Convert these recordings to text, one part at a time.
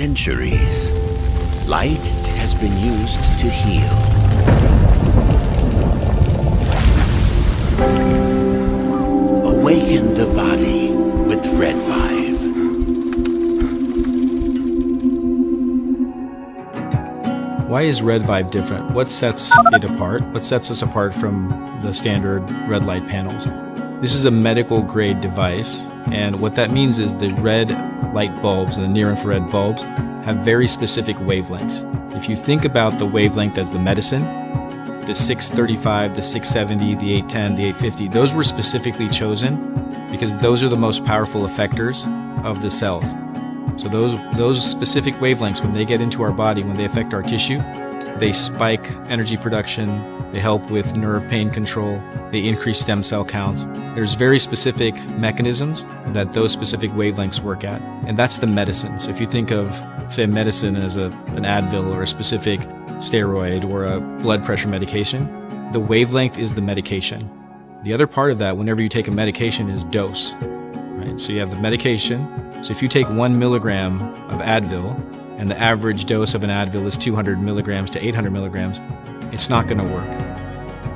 centuries, light has been used to heal. Awaken the body with Red 5. Why is Red Vibe different? What sets it apart? What sets us apart from the standard red light panels? This is a medical grade device, and what that means is the red light bulbs and the near infrared bulbs have very specific wavelengths. If you think about the wavelength as the medicine, the 635, the 670, the 810, the 850, those were specifically chosen because those are the most powerful effectors of the cells. So those specific wavelengths, when they get into our body, when they affect our tissue, they spike energy production, they help with nerve pain control, they increase stem cell counts. There's very specific mechanisms that those specific wavelengths work at, and that's the medicine. So if you think of, say, medicine as an Advil or a specific steroid or a blood pressure medication, the wavelength is the medication. The other part of that, whenever you take a medication, is dose. Right? So you have the medication. So if you take 1 milligram of Advil, and the average dose of an Advil is 200 milligrams to 800 milligrams, it's not going to work.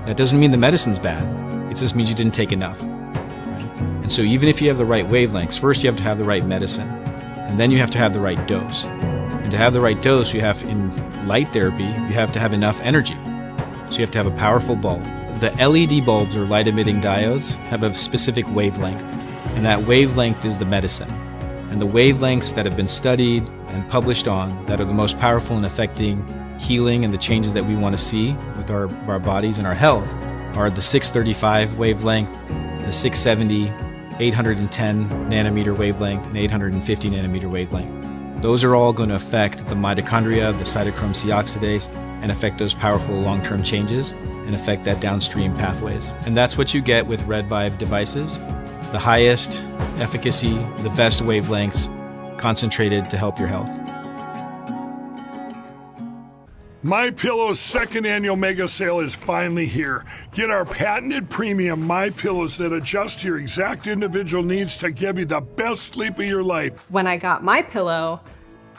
That doesn't mean the medicine's bad. It just means you didn't take enough. Right? And so even if you have the right wavelengths, first you have to have the right medicine, and then you have to have the right dose. And to have the right dose, you have, in light therapy, you have to have enough energy. So you have to have a powerful bulb. The LED bulbs, or light emitting diodes, have a specific wavelength, and that wavelength is the medicine. And the wavelengths that have been studied and published on that are the most powerful in affecting healing and the changes that we want to see with our bodies and our health are the 635 wavelength, the 670, 810 nanometer wavelength, and 850 nanometer wavelength. Those are all going to affect the mitochondria, the cytochrome C oxidase, and affect those powerful long-term changes and affect that downstream pathways. And that's what you get with Red Vibe devices. The highest efficacy, the best wavelengths, concentrated to help your health. MyPillow's second annual mega sale is finally here. Get our patented premium MyPillows that adjust to your exact individual needs to give you the best sleep of your life. When I got MyPillow,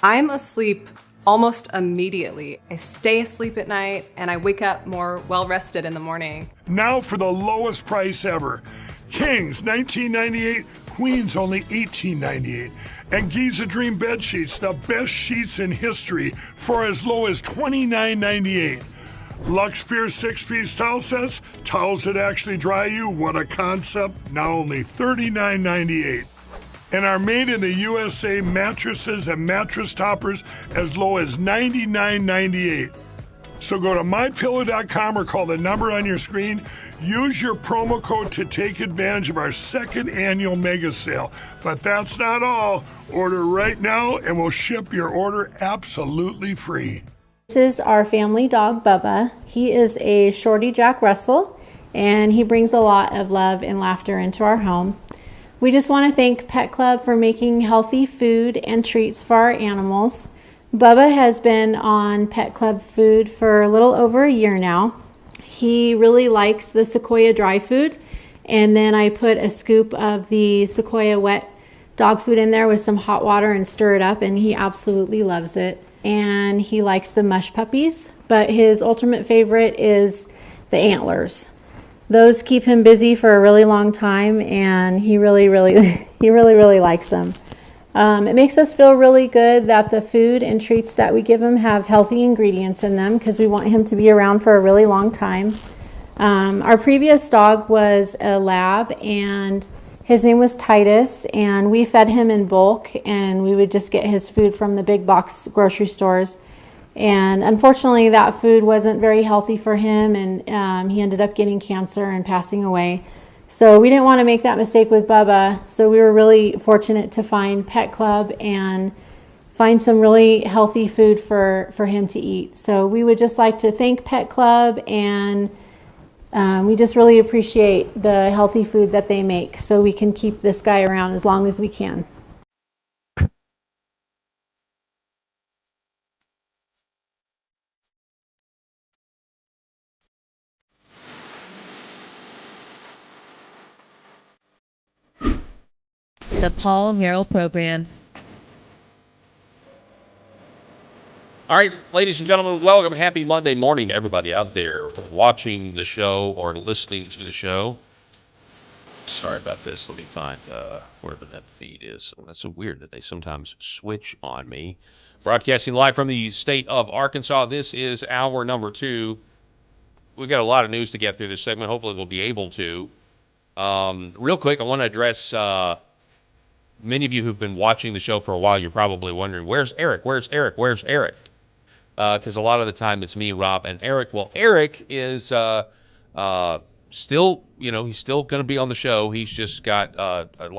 I'm asleep almost immediately. I stay asleep at night and I wake up more well-rested in the morning. Now for the lowest price ever. Kings, $19.98, Queens, only $18.98. And Giza Dream Bed Sheets, the best sheets in history, for as low as $29.98. Lux Pure 6-piece towel sets, towels that actually dry you, what a concept, now only $39.98. And our made in the USA mattresses and mattress toppers as low as $99.98. So go to mypillow.com or call the number on your screen. Use your promo code to take advantage of our second annual mega sale. But that's not all. Order right now and we'll ship your order absolutely free. This is our family dog, Bubba. He is a Shorty Jack Russell, and he brings a lot of love and laughter into our home. We just want to thank Pet Club for making healthy food and treats for our animals. Bubba has been on Pet Club food for a little over a year now. He really likes the Sequoia dry food, and then I put a scoop of the Sequoia wet dog food in there with some hot water and stir it up, and he absolutely loves it. And he likes the mush puppies, but his ultimate favorite is the antlers. Those keep him busy for a really long time, and he really likes them. It makes us feel really good that the food and treats that we give him have healthy ingredients in them because we want him to be around for a really long time. Our previous dog was a lab, and his name was Titus, and we fed him in bulk, and we would just get his food from the big box grocery stores. And unfortunately, that food wasn't very healthy for him, and he ended up getting cancer and passing away. So we didn't want to make that mistake with Bubba, so we were really fortunate to find Pet Club and find some really healthy food for him to eat. So we would just like to thank Pet Club, and we just really appreciate the healthy food that they make so we can keep this guy around as long as we can. The Paul Harrell Program. All right, ladies and gentlemen, welcome. Happy Monday morning to everybody out there watching the show or listening to the show. Sorry about this. Let me find wherever that feed is. Oh, that's so weird that they sometimes switch on me. Broadcasting live from the state of Arkansas. This is hour number 2. We've got a lot of news to get through this segment. Hopefully we'll be able to. Real quick, I want to address many of you who've been watching the show for a while. You're probably wondering, where's Eric? Where's Eric? Where's Eric? Because a lot of the time it's me, Rob, and Eric. Well, Eric is still, he's still going to be on the show. He's just got,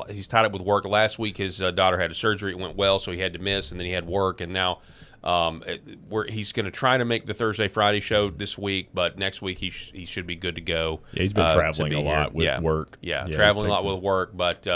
he's tied up with work. Last week his daughter had a surgery. It went well, so he had to miss, and then he had work, and now he's going to try to make the Thursday, Friday show this week, but next week he should be good to go. Yeah, he's been traveling a lot with work. Yeah, traveling a lot with work, but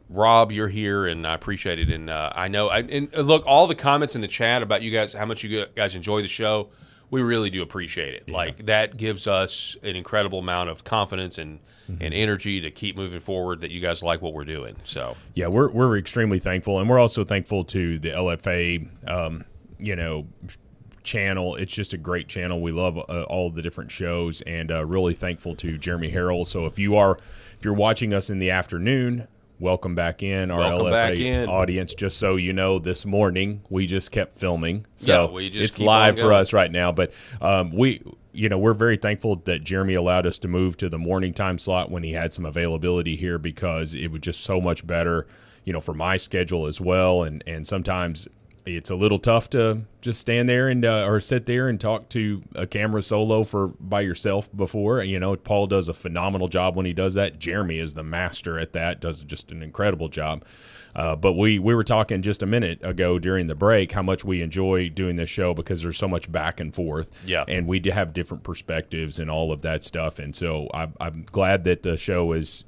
Rob, you're here, and I appreciate it. And I know, and look, all the comments in the chat about you guys, how much you guys enjoy the show, we really do appreciate it. Yeah. Like, that gives us an incredible amount of confidence and energy to keep moving forward, that you guys like what we're doing. So yeah, we're extremely thankful, and we're also thankful to the LFA, channel. It's just a great channel. We love all the different shows, and really thankful to Jeremy Harrell. So if you're watching us in the afternoon, welcome back in, our LFA audience. Just so you know, this morning we just kept filming, so it's live for us right now. But we're very thankful that Jeremy allowed us to move to the morning time slot when he had some availability here, because it was just so much better, for my schedule as well. And sometimes it's a little tough to just stand there and or sit there and talk to a camera solo by yourself before. Paul does a phenomenal job when he does that. Jeremy is the master at that, does just an incredible job. But we were talking just a minute ago during the break how much we enjoy doing this show, because there's so much back and forth. Yeah. And we have different perspectives and all of that stuff. And so I'm glad that the show is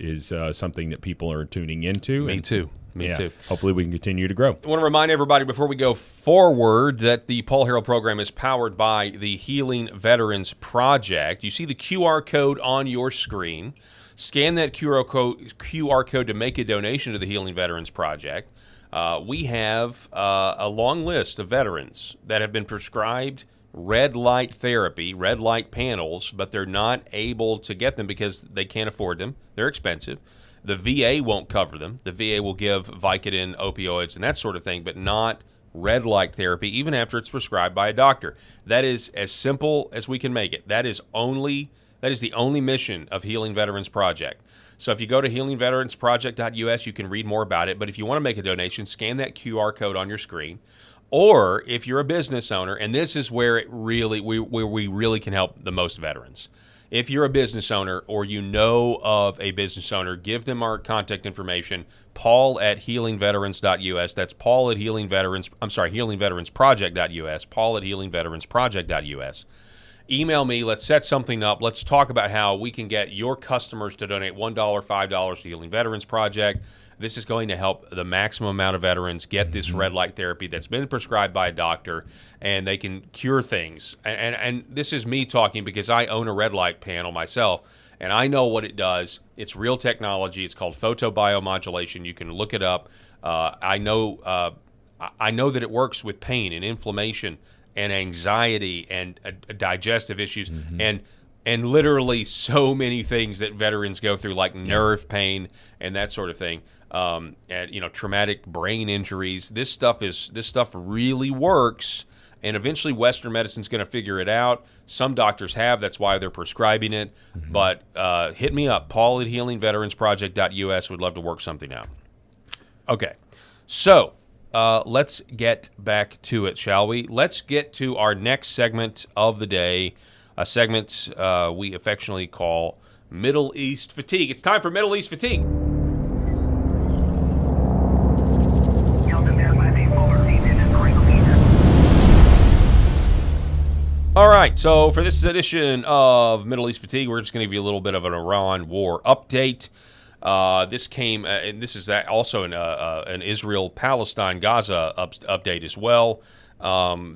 something that people are tuning into. Me too. Me too. Hopefully we can continue to grow. I want to remind everybody before we go forward that the Paul Harrell program is powered by the Healing Veterans Project. You see the QR code on your screen. Scan that QR code to make a donation to the Healing Veterans Project. We have a long list of veterans that have been prescribed red light therapy, red light panels, but they're not able to get them because they can't afford them. They're expensive. The VA won't cover them. The VA will give Vicodin, opioids, and that sort of thing, but not red light therapy, even after it's prescribed by a doctor. That is as simple as we can make it. That is the only mission of Healing Veterans Project. So if you go to healingveteransproject.us, you can read more about it. But if you want to make a donation, scan that QR code on your screen. Or if you're a business owner, and this is where we really can help the most veterans. If you're a business owner, or you know of a business owner, give them our contact information. Paul at healingveterans.us. That's Paul at healingveteransproject.us. Paul at healingveteransproject.us. Email me. Let's set something up. Let's talk about how we can get your customers to donate $1, $5 to Healing Veterans Project. This is going to help the maximum amount of veterans get this red light therapy that's been prescribed by a doctor, and they can cure things. And this is me talking because I own a red light panel myself, and I know what it does. It's real technology. It's called photobiomodulation. You can look it up. I know that it works with pain and inflammation and anxiety and digestive issues and literally so many things that veterans go through, like nerve pain and that sort of thing. And traumatic brain injuries. This stuff really works, and eventually Western medicine's going to figure it out. Some doctors have, that's why they're prescribing it. But hit me up, Paul at healingveteransproject.us. Would love to work something out. Okay, so let's get back to it, shall we? Let's get to our next segment of the day, a segment we affectionately call Middle East Fatigue. It's time for Middle East Fatigue. All right, so for this edition of Middle East Fatigue, we're just going to give you a little bit of an Iran war update. This came, and this is also an Israel-Palestine Gaza update as well.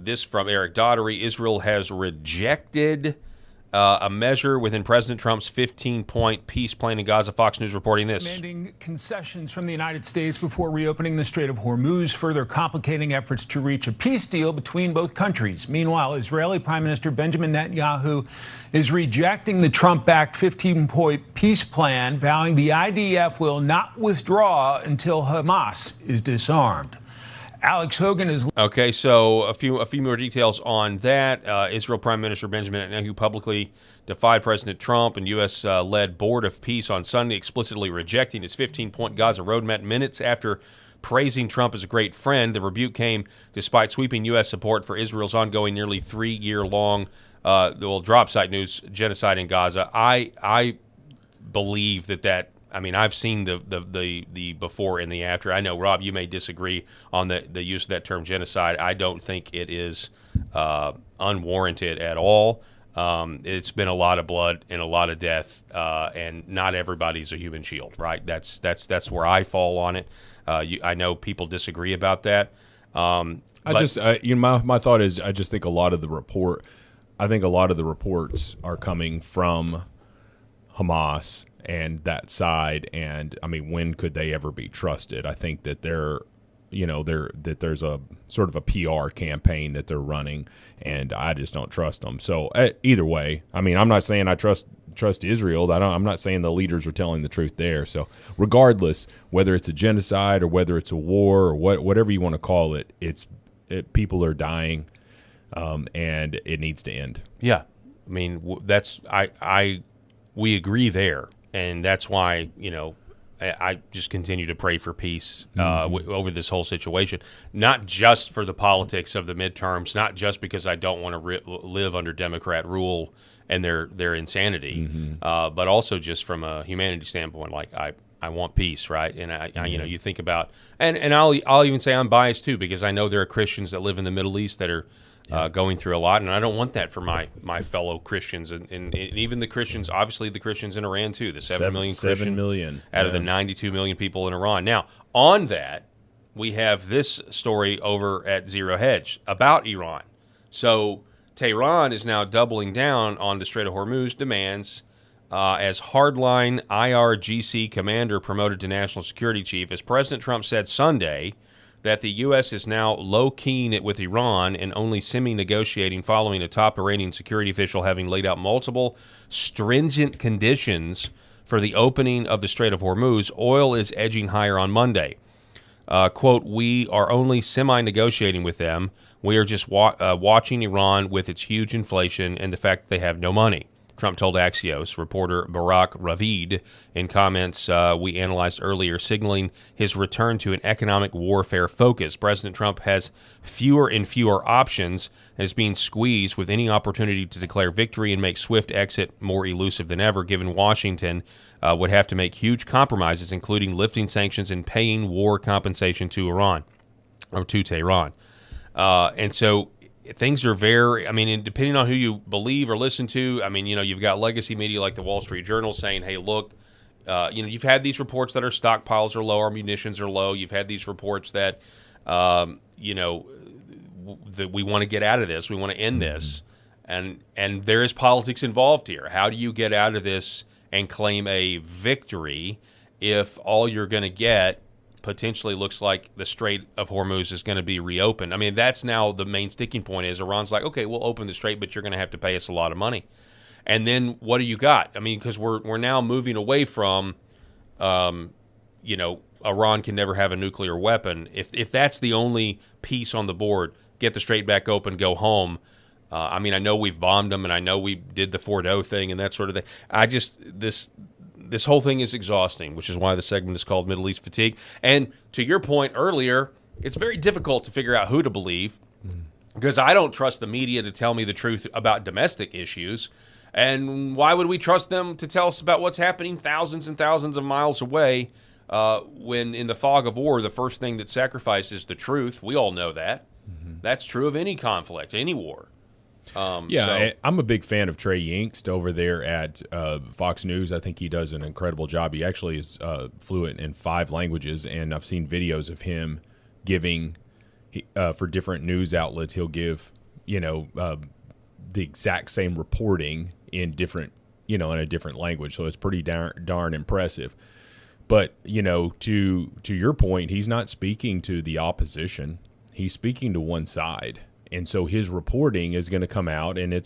This from Eric Daughtery. Israel has rejected a measure within President Trump's 15-point peace plan in Gaza. Fox News reporting this. Demanding concessions from the United States before reopening the Strait of Hormuz, further complicating efforts to reach a peace deal between both countries. Meanwhile, Israeli Prime Minister Benjamin Netanyahu is rejecting the Trump-backed 15-point peace plan, vowing the IDF will not withdraw until Hamas is disarmed. Alex Hogan is okay. So a few more details on that. Israel Prime Minister Benjamin Netanyahu publicly defied President Trump and U.S.-led Board of Peace on Sunday, explicitly rejecting his 15-point Gaza roadmap minutes after praising Trump as a great friend. The rebuke came despite sweeping U.S. support for Israel's ongoing, nearly 3-year-long, drop site news genocide in Gaza. I believe that. I mean, I've seen the before and the after. I know, Rob, you may disagree on the use of that term genocide. I don't think it is unwarranted at all. It's been a lot of blood and a lot of death, and not everybody's a human shield, right? That's where I fall on it. I know people disagree about that. My thought is, I just think a lot of the reports are coming from Hamas and that side, and I mean, when could they ever be trusted? I think that that there's a sort of a PR campaign that they're running, and I just don't trust them. So either way, I mean, I'm not saying I trust Israel. I'm not saying the leaders are telling the truth there. So regardless, whether it's a genocide or whether it's a war or whatever you want to call it, people are dying, and it needs to end. Yeah, I mean, we agree there. And that's why, I just continue to pray for peace over this whole situation, not just for the politics of the midterms, not just because I don't want to live under Democrat rule and their insanity, but also just from a humanity standpoint. Like I want peace, right? And I you think about, and I'll even say I'm biased too, because I know there are Christians that live in the Middle East that are going through a lot, and I don't want that for my fellow Christians, and even the Christians, obviously the Christians in Iran too, the 7 million Christians out of the 92 million people in Iran. Now, on that, we have this story over at Zero Hedge about Iran. So Tehran is now doubling down on the Strait of Hormuz demands as hardline IRGC commander promoted to national security chief, as President Trump said Sunday that the U.S. is now low-keying with Iran and only semi-negotiating following a top Iranian security official having laid out multiple stringent conditions for the opening of the Strait of Hormuz. Oil is edging higher on Monday. Quote, we are only semi-negotiating with them. We are just watching Iran with its huge inflation and the fact that they have no money, Trump told Axios. Reporter Barak Ravid, in comments we analyzed earlier, signaling his return to an economic warfare focus. President Trump has fewer and fewer options and is being squeezed with any opportunity to declare victory and make swift exit more elusive than ever, given Washington would have to make huge compromises, including lifting sanctions and paying war compensation to Iran, or to Tehran. And so things are very, I mean, depending on who you believe or listen to, I mean, you've got legacy media like the Wall Street Journal saying, hey, look, you've had these reports that our stockpiles are low, our munitions are low. You've had these reports that, that we want to get out of this. We want to end this. And there is politics involved here. How do you get out of this and claim a victory if all you're going to get potentially looks like the Strait of Hormuz is going to be reopened? I mean, that's now the main sticking point is Iran's like, okay, we'll open the strait, but you're going to have to pay us a lot of money. And then what do you got? I mean, because we're now moving away from, Iran can never have a nuclear weapon. If that's the only piece on the board, get the strait back open, go home. I mean, I know we've bombed them, and I know we did the Fordo thing and that sort of thing. This whole thing is exhausting, which is why the segment is called Middle East Fatigue. And to your point earlier, it's very difficult to figure out who to believe because I don't trust the media to tell me the truth about domestic issues. And why would we trust them to tell us about what's happening thousands and thousands of miles away when in the fog of war, the first thing that sacrifices the truth? We all know that. That's true of any conflict, any war. I'm a big fan of Trey Yingst over there at Fox News. I think he does an incredible job. He actually is fluent in 5 languages, and I've seen videos of him giving for different news outlets. He'll give the exact same reporting in different, in a different language. So it's pretty darn impressive. But, to your point, he's not speaking to the opposition. He's speaking to one side. And so his reporting is going to come out, and I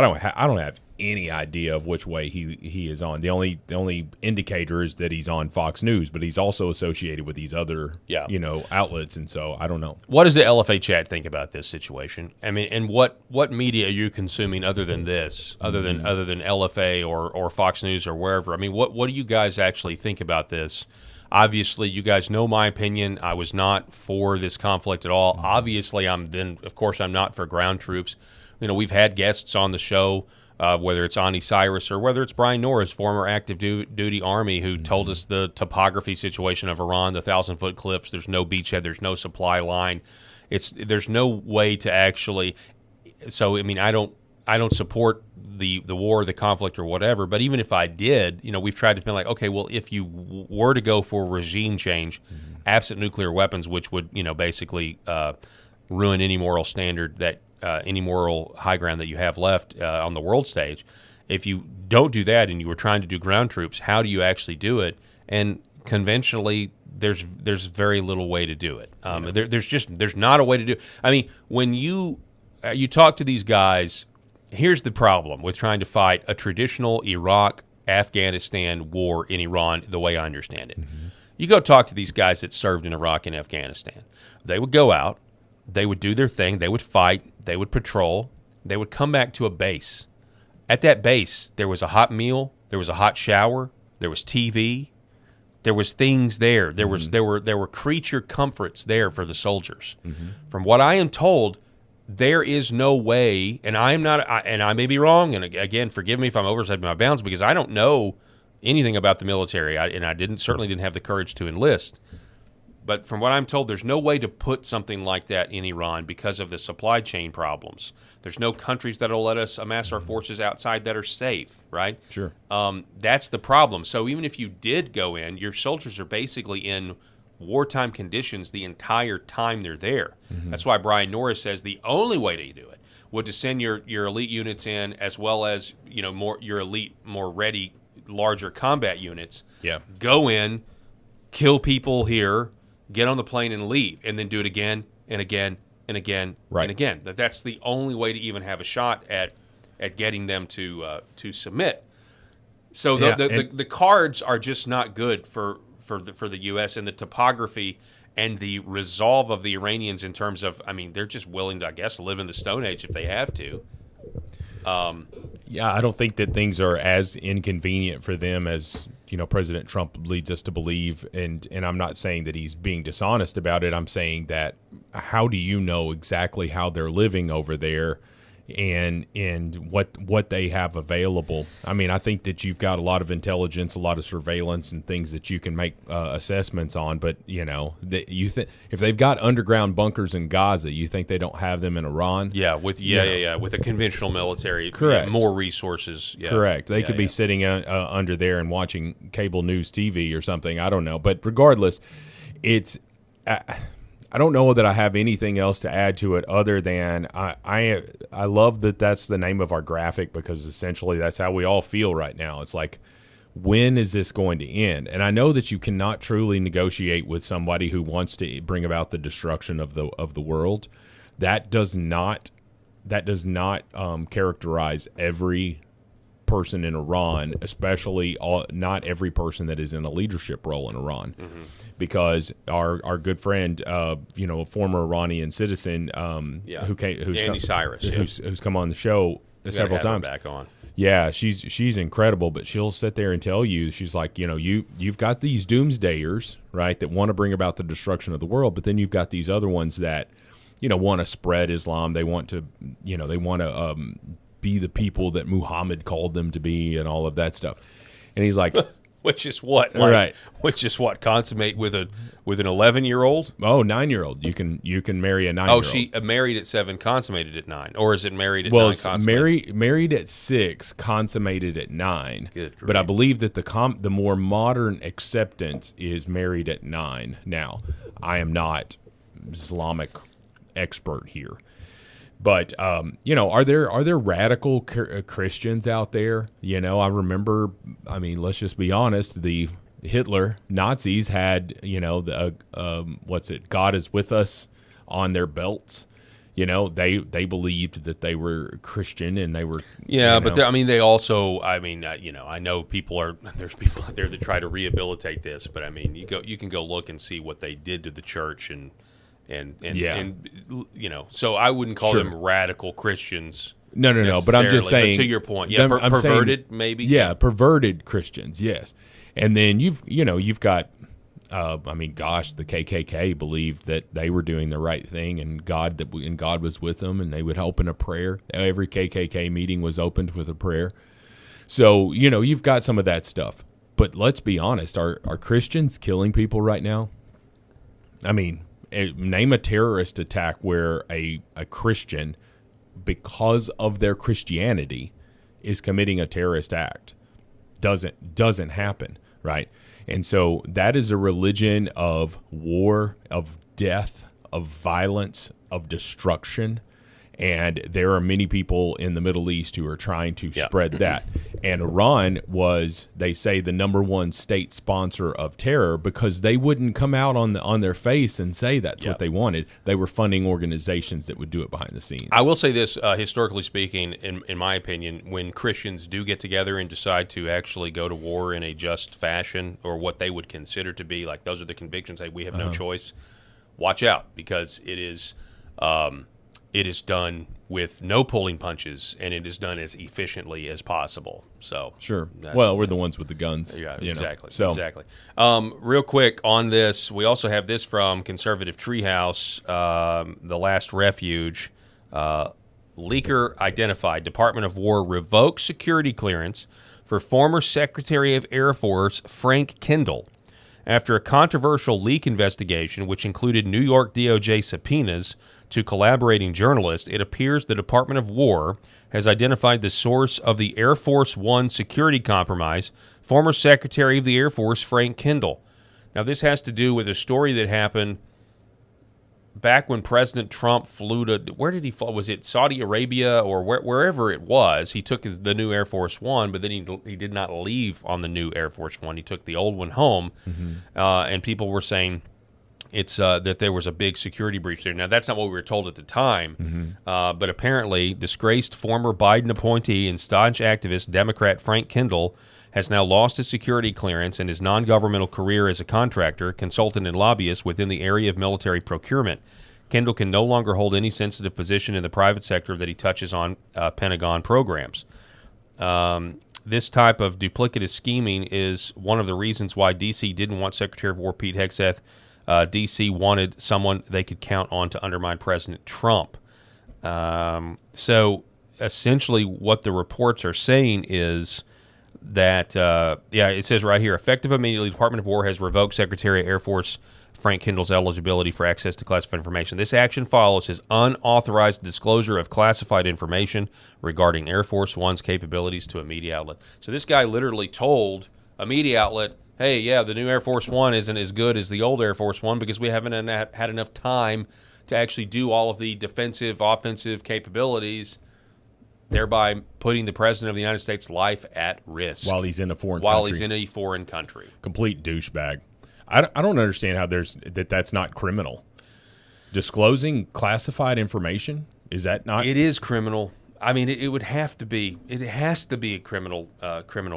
don't have any idea of which way he is on. The only indicator is that he's on Fox News, but he's also associated with these other outlets, and so I don't know. What does the LFA chat think about this situation? I mean, and what media are you consuming other than this, other than LFA or Fox News or wherever? I mean, what do you guys actually think about this? Obviously, you guys know my opinion. I was not for this conflict at all. Obviously, I'm not for ground troops. We've had guests on the show, whether it's Ani Cyrus or whether it's Brian Norris, former active duty Army, who told us the topography situation of Iran, the 1,000-foot cliffs. There's no beachhead. There's no supply line. There's no way to actually. So I mean, I don't support the war, the conflict, or whatever. But even if I did, we've tried to be like, okay, well, if you were to go for regime change, absent nuclear weapons, which would basically ruin any moral standard that. Any moral high ground that you have left on the world stage. If you don't do that and you were trying to do ground troops, how do you actually do it? And conventionally, there's very little way to do it. There's not a way to do it. I mean, when you talk to these guys, here's the problem with trying to fight a traditional Iraq-Afghanistan war in Iran the way I understand it. Mm-hmm. You go talk to these guys that served in Iraq and Afghanistan. They would go out, they would do their thing, they would fight, they would patrol, they would come back to a base. At that base, there was a hot meal, there was a hot shower, there was TV, there was things there. There were creature comforts there for the soldiers. Mm-hmm. From what I am told, there is no way, and I am not, and I may be wrong, and again, forgive me if I'm overstepping my bounds because I don't know anything about the military, and I certainly didn't have the courage to enlist. But from what I'm told, there's no way to put something like that in Iran because of the supply chain problems. There's no countries that will let us amass our forces outside that are safe, right? Sure. That's the problem. So even if you did go in, your soldiers are basically in wartime conditions the entire time they're there. Mm-hmm. That's why Brian Norris says the only way to do it would to send your elite units in as well as your elite, more ready, larger combat units. Yeah. Go in, kill people here, get on the plane and leave, and then do it again and again and again and again. That's the only way to even have a shot at getting them to submit. So the cards are just not good for the U.S. and the topography and the resolve of the Iranians in terms of, I mean, they're just willing to, I guess, live in the Stone Age if they have to. I don't think that things are as inconvenient for them as President Trump leads us to believe, and I'm not saying that he's being dishonest about it. I'm saying that how do you know exactly how they're living over there and what they have available? I mean, I think that you've got a lot of intelligence, a lot of surveillance, and things that you can make assessments on. But if they've got underground bunkers in Gaza, you think they don't have them in Iran? Yeah, with a conventional military, correct, more resources. Yeah. Correct. They could be sitting under there and watching cable news TV or something. I don't know, but regardless, it's. I don't know that I have anything else to add to it other than I love that that's the name of our graphic, because essentially that's how we all feel right now. It's like, when is this going to end? And I know that you cannot truly negotiate with somebody who wants to bring about the destruction of the world. That does not characterize every person in Iran, especially not every person that is in a leadership role in Iran. Mm-hmm. Because our good friend, a former Iranian citizen, who's come on the show several times. Back on. Yeah, she's incredible, but she'll sit there and tell you, she's like, you've got these doomsdayers, right, that want to bring about the destruction of the world, but then you've got these other ones that, want to spread Islam. They want to, be the people that Muhammad called them to be, and all of that stuff. And he's like. Which is what, consummate with an 11-year-old? Oh, 9-year-old. You can marry a 9-year-old. Oh, she married at 7, consummated at 9, or is it married at 9? Well, married at 6, consummated at 9. Good. But I believe that the more modern acceptance is married at 9. Now, I am not Islamic expert here, But are there radical Christians out there? I remember. I mean, let's just be honest. The Hitler Nazis had God is with us on their belts. They believed that they were Christian and they were. Yeah, but they also. I know there's people out there that try to rehabilitate this, but I mean, you can go look and see what they did to the church and so I wouldn't call them radical Christians. No. But I'm just saying, to your point, perverted saying, maybe. Yeah, perverted Christians. Yes, and then you've got. The KKK believed that they were doing the right thing, and God was with them, and they would help in a prayer. Every KKK meeting was opened with a prayer. So you've got some of that stuff. But let's be honest: are Christians killing people right now? I mean. Name a terrorist attack where a Christian, because of their Christianity, is committing a terrorist act. Doesn't happen, right? And so that is a religion of war, of death, of violence, of destruction. And there are many people in the Middle East who are trying to spread that. And Iran was, they say, the number one state sponsor of terror because they wouldn't come out on their face and say that's what they wanted. They were funding organizations that would do it behind the scenes. I will say this, historically speaking, in my opinion, when Christians do get together and decide to actually go to war in a just fashion, or what they would consider to be, like, those are the convictions, hey, we have no choice, watch out, because it is done with no pulling punches, and it is done as efficiently as possible. So sure. Well, we're the ones with the guns. Yeah, exactly. Exactly. Real quick on this, we also have this from Conservative Treehouse, The Last Refuge. Leaker identified. Department of War revokes security clearance for former Secretary of Air Force Frank Kendall after a controversial leak investigation, which included New York DOJ subpoenas to collaborating journalists. It appears the Department of War has identified the source of the Air Force One security compromise, former Secretary of the Air Force Frank Kendall. Now, this has to do with a story that happened back when President Trump flew to, where did he fly? Was it Saudi Arabia or wherever it was? He took the new Air Force One, but then he did not leave on the new Air Force One. He took the old one home, and people were saying it's that there was a big security breach there. Now, that's not what we were told at the time, but apparently disgraced former Biden appointee and staunch activist Democrat Frank Kendall has now lost his security clearance and his non-governmental career as a contractor, consultant, and lobbyist within the area of military procurement. Kendall can no longer hold any sensitive position in the private sector that he touches on Pentagon programs. This type of duplicative scheming is one of the reasons why D.C. didn't want Secretary of War Pete Hegseth. D.C. wanted someone they could count on to undermine President Trump. So essentially what the reports are saying is that, it says right here, effective immediately, Department of War has revoked Secretary of Air Force Frank Kendall's eligibility for access to classified information. This action follows his unauthorized disclosure of classified information regarding Air Force One's capabilities to a media outlet. So this guy literally told a media outlet, hey, yeah, the new Air Force One isn't as good as the old Air Force One because we haven't had enough time to actually do all of the defensive, offensive capabilities, thereby putting the President of the United States' life at risk. While he's in a foreign country. Complete douchebag. I don't understand how that's not criminal. Disclosing classified information, is that not? It is criminal. I mean, it would have to be. It has to be a criminal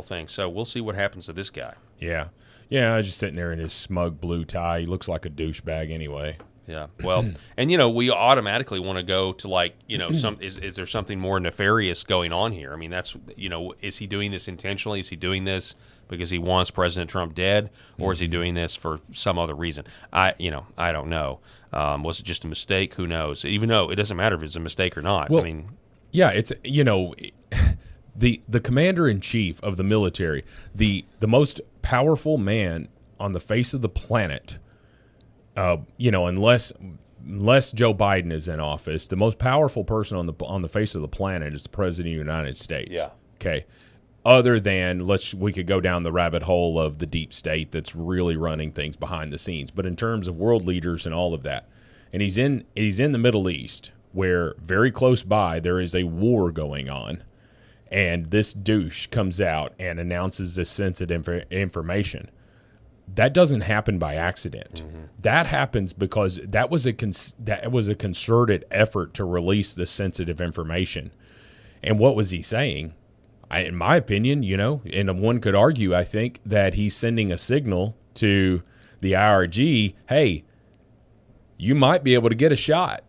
thing. So we'll see what happens to this guy. Yeah, just sitting there in his smug blue tie. He looks like a douchebag anyway. Yeah, well, and we automatically want to go to is there something more nefarious going on here? I mean, that's is he doing this intentionally? Is he doing this because he wants President Trump dead, or is he doing this for some other reason? I don't know. Was it just a mistake? Who knows? Even though it doesn't matter if it's a mistake or not. Well, I mean, yeah, it's the commander-in-chief of the military, the most powerful man on the face of the planet. Unless Joe Biden is in office, the most powerful person on the face of the planet is the President of the United States. Yeah. Okay. Other than we could go down the rabbit hole of the deep state that's really running things behind the scenes. But in terms of world leaders and all of that, and he's in the Middle East, where very close by there is a war going on, and this douche comes out and announces this sensitive information. That doesn't happen by accident. That happens because that was a concerted effort to release this sensitive information. And what was he saying? In my opinion, and one could argue, I think, that he's sending a signal to the IRG, hey, you might be able to get a shot.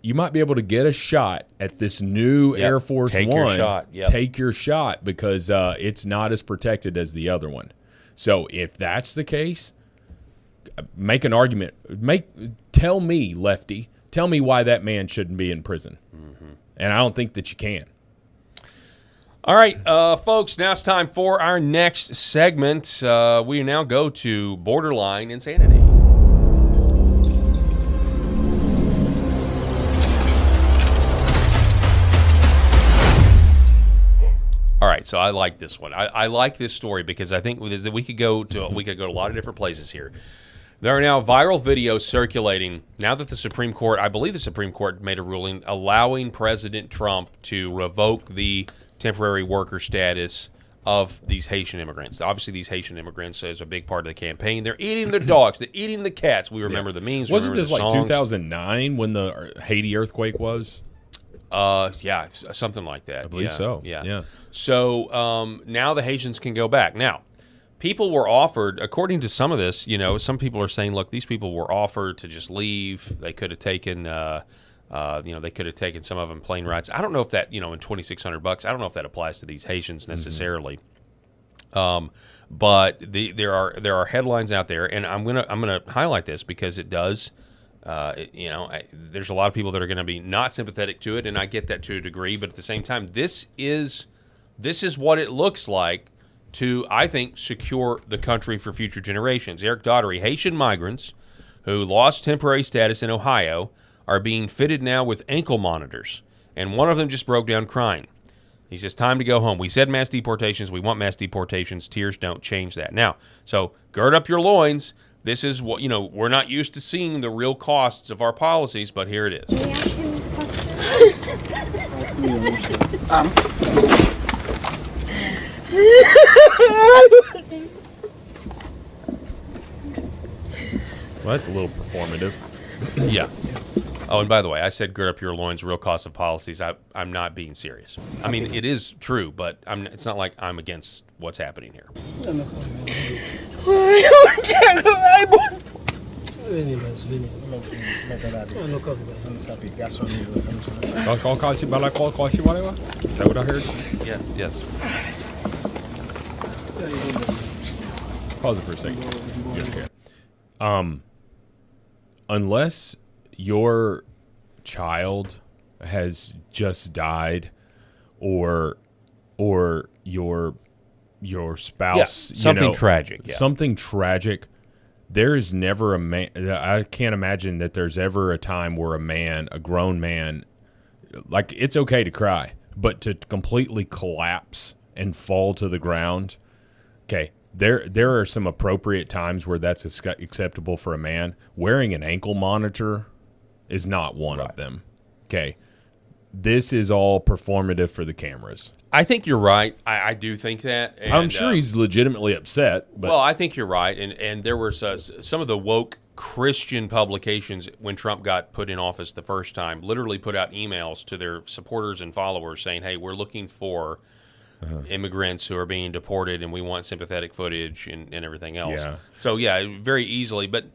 You might be able to get a shot at this new Air Force One. Take your shot. Take your shot, because it's not as protected as the other one. So if that's the case, make an argument. Tell me, Lefty, tell me why that man shouldn't be in prison. And I don't think that you can. All right, folks, now it's time for our next segment. We now go to Borderline Insanity. All right, so I like this one. I like this story because I think we could go to a lot of different places here. There are now viral videos circulating now that I believe the Supreme Court made a ruling allowing President Trump to revoke the temporary worker status of these Haitian immigrants. Obviously, these Haitian immigrants is a big part of the campaign. They're eating their dogs. They're eating the cats. We remember the memes. Wasn't this like 2009 when the Haiti earthquake was? Yeah, something like that. I believe so. Yeah. So now the Haitians can go back. Now, people were offered, according to some of this, some people are saying, look, these people were offered to just leave. They could have taken, they could have taken some of them plane rides. I don't know if that, in $2,600, I don't know if that applies to these Haitians necessarily. But there are headlines out there, and I'm gonna highlight this because it does. There's a lot of people that are going to be not sympathetic to it, and I get that to a degree. But at the same time, this is what it looks like to, I think, secure the country for future generations. Eric Daugherty, Haitian migrants who lost temporary status in Ohio are being fitted now with ankle monitors, and one of them just broke down crying. He says, time to go home. We said mass deportations. We want mass deportations. Tears don't change that. Now, so gird up your loins. This is what, we're not used to seeing the real costs of our policies, but here it is. Can we ask him a question? Well, that's a little performative. Yeah. Oh, and by the way, I said gird up your loins, real costs of policies. I'm not being serious. I mean, it is true, but it's not like I'm against what's happening here. Is that what I heard? Yes. Pause it for a second. Yes, okay. Unless your child has just died, or your spouse, something tragic. Yeah. Something tragic. There is never a man. I can't imagine that there's ever a time where a grown man, like, it's okay to cry, but to completely collapse and fall to the ground. Okay, there are some appropriate times where that's acceptable for a man. Wearing an ankle monitor is not one of them. Okay, this is all performative for the cameras. I think you're right. I do think that. And, I'm sure he's legitimately upset. But well, I think you're right. And there were some of the woke Christian publications when Trump got put in office the first time literally put out emails to their supporters and followers saying, hey, we're looking for immigrants who are being deported, and we want sympathetic footage and everything else. Yeah. So, yeah, very easily. But,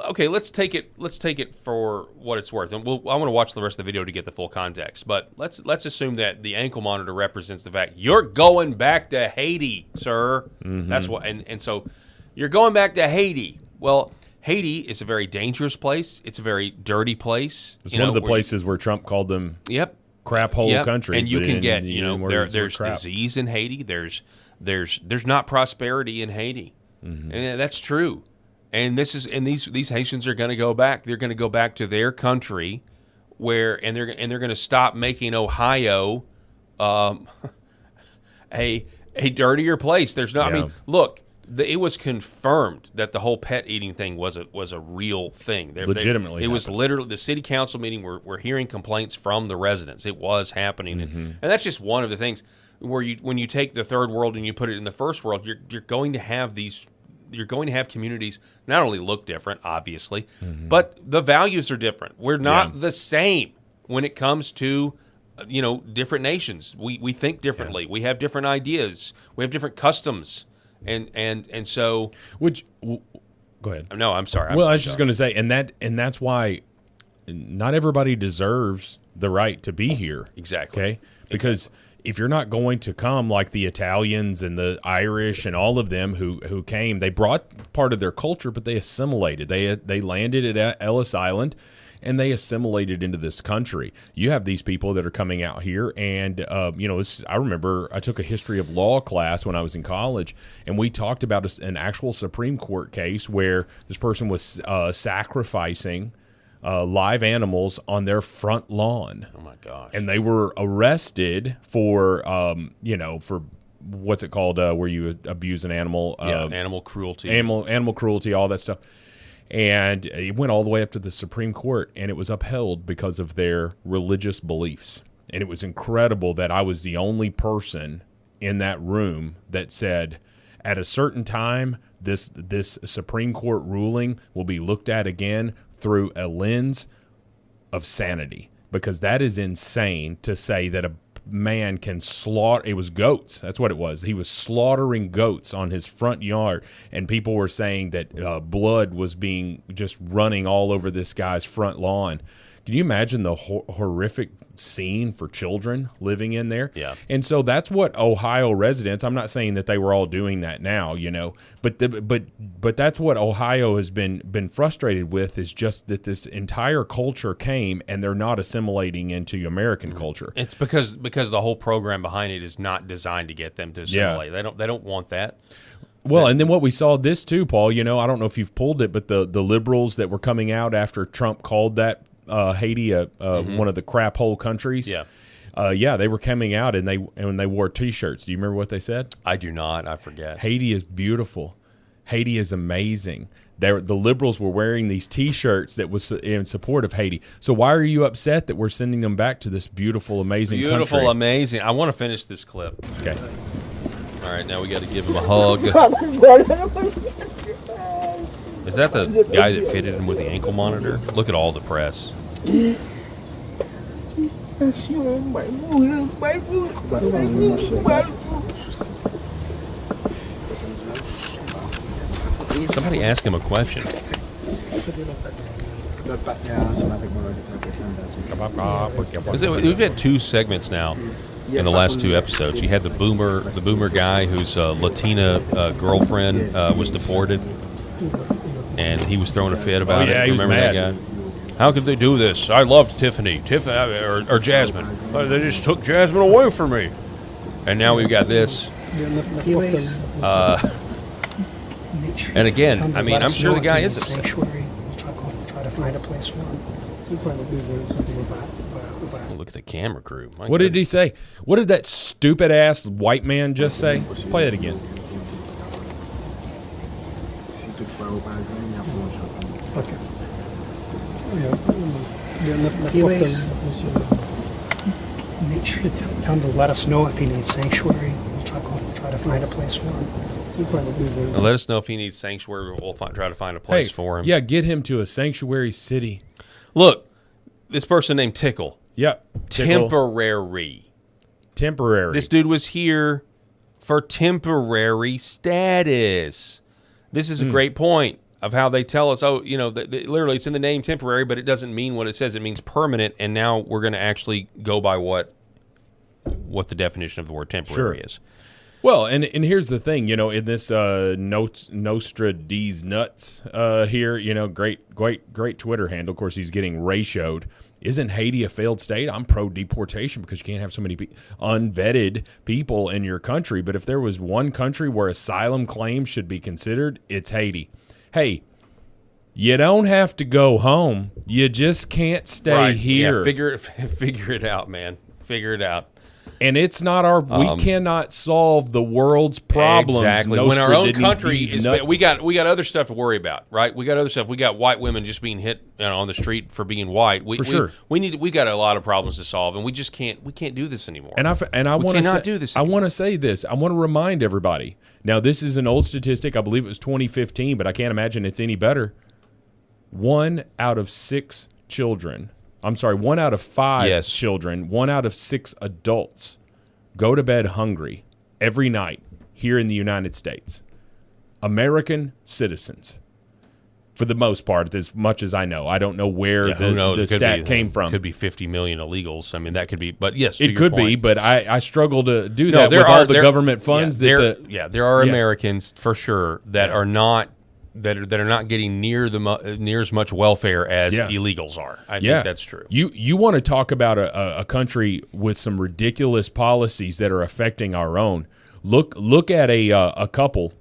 okay, let's take it for what it's worth. And I want to watch the rest of the video to get the full context. But let's assume that the ankle monitor represents the fact you're going back to Haiti, sir. Mm-hmm. That's what. And so you're going back to Haiti. Well, Haiti is a very dangerous place. It's a very dirty place. It's one of the places where Trump called them. Yep. Crap hole countries, and you can get there's disease in Haiti. There's not prosperity in Haiti, and that's true. And these Haitians are going to go back. They're going to go back to their country, and they're going to stop making Ohio a dirtier place. There's not. Yeah. I mean, look, it was confirmed that the whole pet eating thing was a real thing. Legitimately, it was literally the city council meeting. We're hearing complaints from the residents. It was happening, and that's just one of the things where when you take the third world and you put it in the first world, you're going to have these. You're going to have communities not only look different, obviously, but the values are different. We're not the same when it comes to different nations. We think differently. We have different ideas. We have different customs. And so, go ahead. No, I'm sorry. Well, I was just going to say, and that's why not everybody deserves the right to be here. Exactly. Okay, because if you're not going to come like the Italians and the Irish and all of them who came, they brought part of their culture, but they assimilated. They landed at Ellis Island. And they assimilated into this country. You have these people that are coming out here, and I remember I took a history of law class when I was in college, and we talked about an actual Supreme Court case where this person was sacrificing live animals on their front lawn. Oh my gosh! And they were arrested for for what's it called where you abuse an animal? Animal cruelty. Animal cruelty, all that stuff. And it went all the way up to the Supreme Court, and it was upheld because of their religious beliefs. And it was incredible that I was the only person in that room that said, at a certain time, this Supreme Court ruling will be looked at again through a lens of sanity, because that is insane to say that a man can slaughter. It was goats. That's what it was. He was slaughtering goats on his front yard, and people were saying that blood was being just running all over this guy's front lawn. Can you imagine the horrific scene for children living in there? Yeah. And so that's what Ohio residents, I'm not saying that they were all doing that now, but that's what Ohio has been frustrated with, is just that this entire culture came and they're not assimilating into American culture. It's because the whole program behind it is not designed to get them to assimilate. Yeah. They don't want that. Well, and then what we saw this too, Paul, I don't know if you've pulled it, but the liberals that were coming out after Trump called that Haiti one of the crap hole countries. Yeah. They were coming out and they wore T-shirts. Do you remember what they said? I do not. I forget. Haiti is beautiful. Haiti is amazing. The liberals were wearing these T-shirts that was in support of Haiti. So why are you upset that we're sending them back to this beautiful, amazing country? Beautiful, amazing. I want to finish this clip. Okay. All right, now we got to give him a hug. Is that the guy that fitted him with the ankle monitor? Look at all the press. Somebody ask him a question. We've had two segments now in the last two episodes. You had the boomer guy whose Latina girlfriend was deported, and he was throwing a fit about it. He was Remember mad. that guy? How could they do this? I loved Tiffany or Jasmine. They just took Jasmine away from me. And now we've got this. And again, I mean, I'm sure the guy is upset. Try to find a place for him. Look at the camera crew. What did he say? What did that stupid ass white man just say? Play it again. Okay. Make sure to tell him to let us know if he needs sanctuary. We'll try to find a place for him. And let us know if he needs sanctuary. We'll try to find a place for him. Yeah, get him to a sanctuary city. Look, this person named Tickle. Yep. Temporary. This dude was here for temporary status. This is a great point of how they tell us, literally it's in the name temporary, but it doesn't mean what it says. It means permanent, and now we're going to actually go by what the definition of the word temporary is. Well, and here's the thing, in this Nostra D's Nuts here, great Twitter handle. Of course, he's getting ratioed. Isn't Haiti a failed state? I'm pro-deportation because you can't have so many unvetted people in your country. But if there was one country where asylum claims should be considered, it's Haiti. Hey, you don't have to go home. You just can't stay here. Yeah, figure it out, man. Figure it out. And it's not we cannot solve the world's problems. Exactly. When our own country is, we got other stuff to worry about, right? We got other stuff. We got white women just being hit on the street for being white. We got a lot of problems to solve, and we just can't. We can't do this anymore. And I want to do this. I want to say this. I want to remind everybody. Now, this is an old statistic. I believe it was 2015, but I can't imagine it's any better. 1 out of 6 children. I'm sorry, 1 out of 5 children, 1 out of 6 adults go to bed hungry every night here in the United States. American citizens, for the most part, as much as I know. I don't know where the stat came from. It could be 50 million illegals. I mean, that could be, but yes, it could be, but I struggle to do that with all the government funds. There are Americans for sure that are not that are not getting near as much welfare as illegals are. I think that's true. You want to talk about a country with some ridiculous policies that are affecting our own. Look at a couple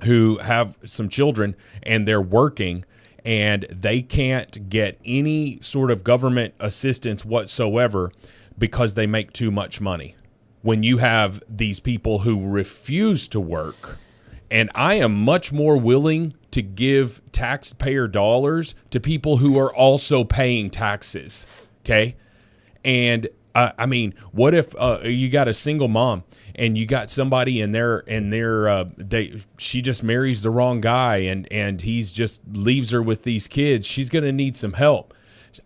who have some children and they're working and they can't get any sort of government assistance whatsoever because they make too much money. When you have these people who refuse to work, and I am much more willing to give taxpayer dollars to people who are also paying taxes, okay? And I mean, what if you got a single mom and you got somebody she just marries the wrong guy and he's just leaves her with these kids? She's going to need some help.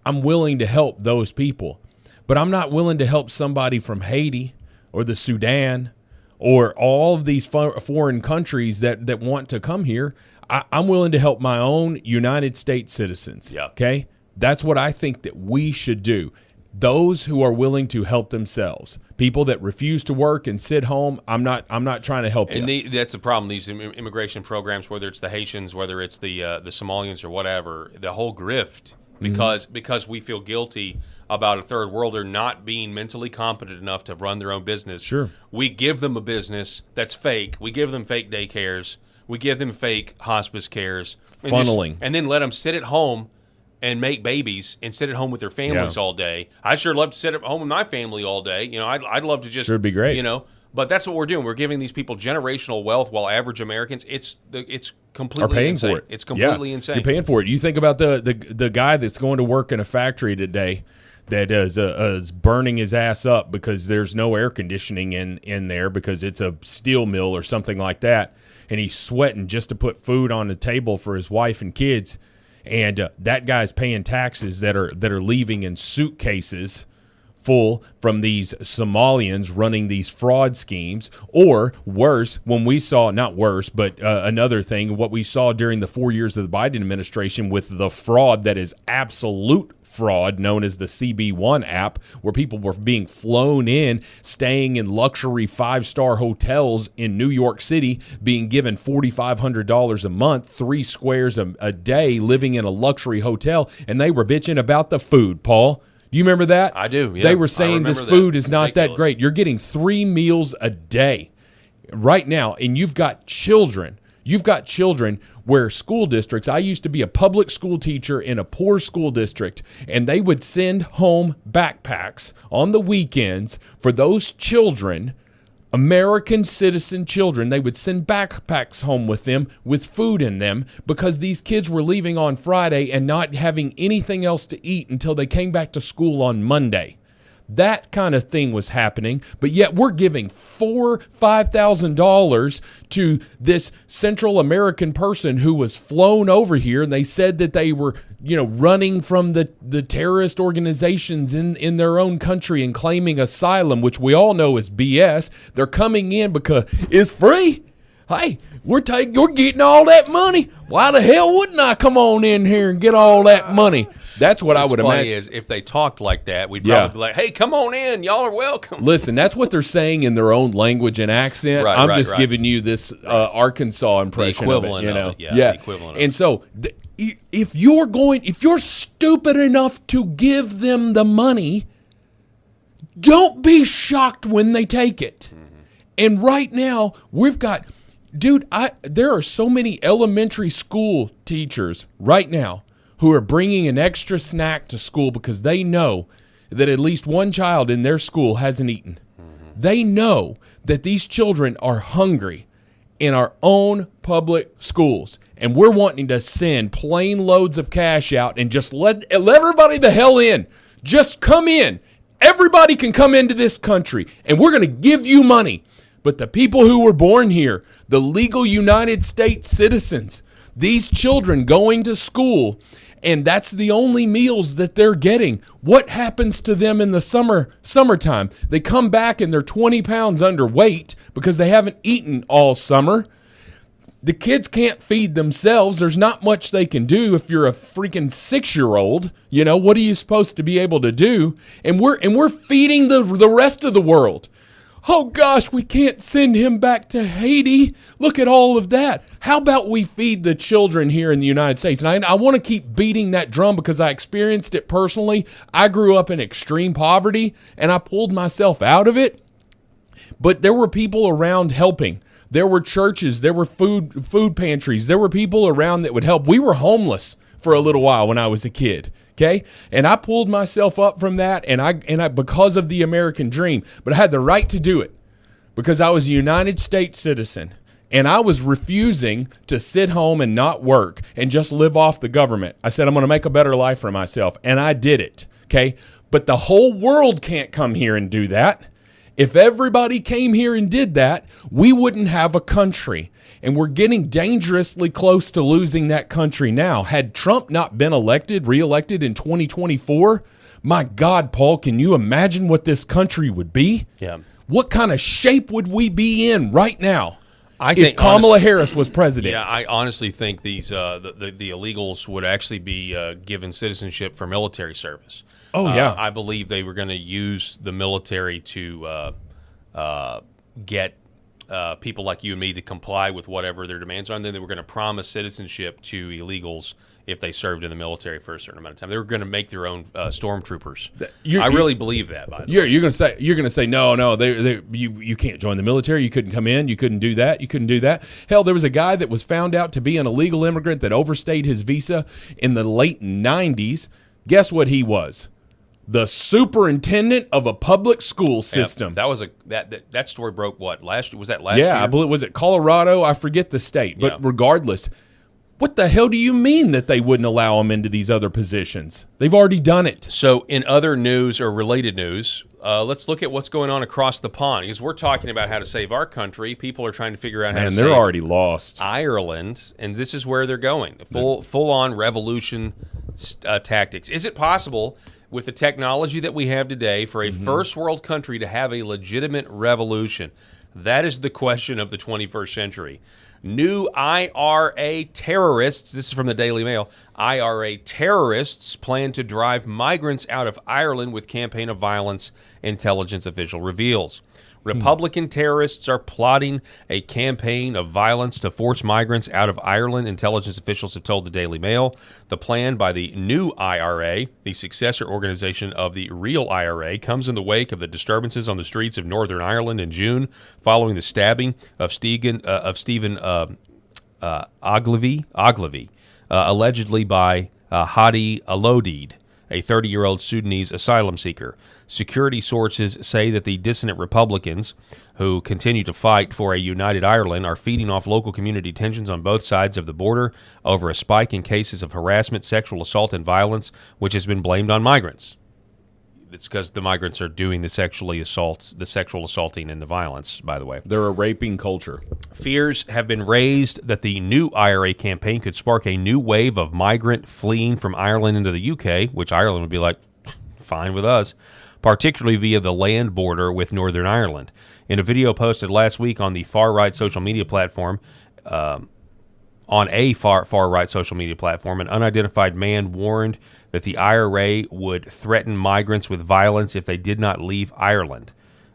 I'm willing to help those people, but I'm not willing to help somebody from Haiti or the Sudan or all of these foreign countries that want to come here. I'm willing to help my own United States citizens. Yeah. Okay? That's what I think that we should do. Those who are willing to help themselves, people that refuse to work and sit home, I'm not trying to help you. And that's the problem. These immigration programs, whether it's the Haitians, whether it's the Somalians or whatever, the whole grift, because we feel guilty about a third worlder not being mentally competent enough to run their own business. Sure. We give them a business that's fake. We give them fake daycares. We give them fake hospice cares. Funneling. And then let them sit at home and make babies and sit at home with their families all day. I'd sure love to sit at home with my family all day. You know, I'd love to just. Sure, be great. You know, but that's what we're doing. We're giving these people generational wealth while average Americans, it's completely are paying insane. for it. It's completely insane. You're paying for it. You think about the guy that's going to work in a factory today that is burning his ass up because there's no air conditioning in there because it's a steel mill or something like that, and he's sweating just to put food on the table for his wife and kids, and that guy's paying taxes that are leaving in suitcases full from these Somalians running these fraud schemes. Or worse, when we saw, not worse, but another thing, what we saw during the 4 years of the Biden administration with the fraud that is absolute fraud known as the CB1 app, where people were being flown in, staying in luxury 5-star hotels in New York City, being given $4,500 a month, 3 squares a day, living in a luxury hotel, and they were bitching about the food, Paul. Do you remember that? I do, yeah. They were saying this food is not that great. You're getting 3 meals a day right now, and you've got children. You've got children where school districts, I used to be a public school teacher in a poor school district, and they would send home backpacks on the weekends for those children, American citizen children. They would send backpacks home with them with food in them because these kids were leaving on Friday and not having anything else to eat until they came back to school on Monday. That kind of thing was happening, but yet we're giving $5,000 to this Central American person who was flown over here, and they said that they were, running from the terrorist organizations in their own country and claiming asylum, which we all know is BS. They're coming in because it's free. Hey, you're getting all that money. Why the hell wouldn't I come on in here and get all that money? That's what I would imagine. Is if they talked like that, we'd probably be like, hey, come on in. Y'all are welcome. Listen, that's what they're saying in their own language and accent. I'm just giving you this Arkansas impression the equivalent of it. Of it. The equivalent and so if you're stupid enough to give them the money, don't be shocked when they take it. Mm-hmm. And right now, we've got... Dude, there are so many elementary school teachers right now who are bringing an extra snack to school because they know that at least one child in their school hasn't eaten. They know that these children are hungry in our own public schools, and we're wanting to send plane loads of cash out and just let everybody the hell in. Just come in. Everybody can come into this country, and we're going to give you money. But the people who were born here, the legal United States citizens, these children going to school, and that's the only meals that they're getting. What happens to them in the summertime? They come back and they're 20 pounds underweight because they haven't eaten all summer. The kids can't feed themselves. There's not much they can do if you're a freaking 6-year-old. You know, what are you supposed to be able to do? And we're feeding the rest of the world. Oh gosh, we can't send him back to Haiti. Look at all of that. How about we feed the children here in the United States? And I want to keep beating that drum because I experienced it personally. I grew up in extreme poverty and I pulled myself out of it. But there were people around helping. There were churches, there were food pantries, there were people around that would help. We were homeless for a little while when I was a kid. Okay, and I pulled myself up from that, and I because of the American dream. But I had the right to do it because I was a United States citizen, and I was refusing to sit home and not work and just live off the government. I said I'm going to make a better life for myself, and I did it. Okay, but the whole world can't come here and do that. If everybody came here and did that, we wouldn't have a country. And we're getting dangerously close to losing that country now. Had Trump not been reelected in 2024, my God, Paul, can you imagine what this country would be? Yeah. What kind of shape would we be in right now if Kamala Harris was president? Yeah, I honestly think these the illegals would actually be given citizenship for military service. Oh, yeah. I believe they were going to use the military to get people like you and me to comply with whatever their demands are, and then they were going to promise citizenship to illegals if they served in the military for a certain amount of time. They were going to make their own stormtroopers. I really believe that. By the way, you're going to say no. You can't join the military. You couldn't come in. You couldn't do that. You couldn't do that. Hell, there was a guy that was found out to be an illegal immigrant that overstayed his visa in the late 90s. Guess what he was? The superintendent of a public school system. Yeah, that was that story broke what last year? Was that last year? Yeah, I believe was it Colorado? I forget the state, but regardless, what the hell do you mean that they wouldn't allow them into these other positions? They've already done it. So, in other news or related news, let's look at what's going on across the pond because we're talking about how to save our country. People are trying to figure out how to save. They're already lost. Ireland, and this is where they're going. Full on revolution tactics. Is it possible, with the technology that we have today, for a first world country to have a legitimate revolution? That is the question of the 21st century. New IRA terrorists, this is from the Daily Mail, IRA terrorists plan to drive migrants out of Ireland with campaign of violence, intelligence official reveals. Republican terrorists are plotting a campaign of violence to force migrants out of Ireland, intelligence officials have told the Daily Mail. The plan by the New IRA, the successor organization of the real IRA, comes in the wake of the disturbances on the streets of Northern Ireland in June following the stabbing of Stephen Ogilvy, allegedly by Hadi Alodid, a 30-year-old Sudanese asylum seeker. Security sources say that the dissident Republicans, who continue to fight for a united Ireland, are feeding off local community tensions on both sides of the border over a spike in cases of harassment, sexual assault, and violence, which has been blamed on migrants. It's because the migrants are doing the sexual assaulting and the violence, by the way. They're a raping culture. Fears have been raised that the new IRA campaign could spark a new wave of migrant fleeing from Ireland into the UK, which Ireland would be like, fine with us, particularly via the land border with Northern Ireland. In a video posted last week on the far-right social media platform, an unidentified man warned that the IRA would threaten migrants with violence if they did not leave Ireland.